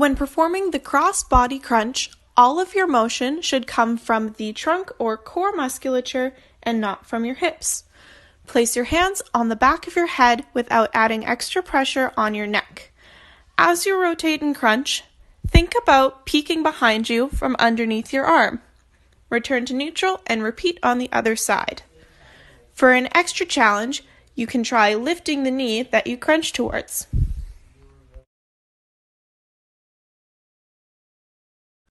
When performing the cross-body crunch, all of your motion should come from the trunk or core musculature and not from your hips. Place your hands on the back of your head without adding extra pressure on your neck. As you rotate and crunch, think about peeking behind you from underneath your arm. Return to neutral and repeat on the other side. For an extra challenge, you can try lifting the knee that you crunch towards.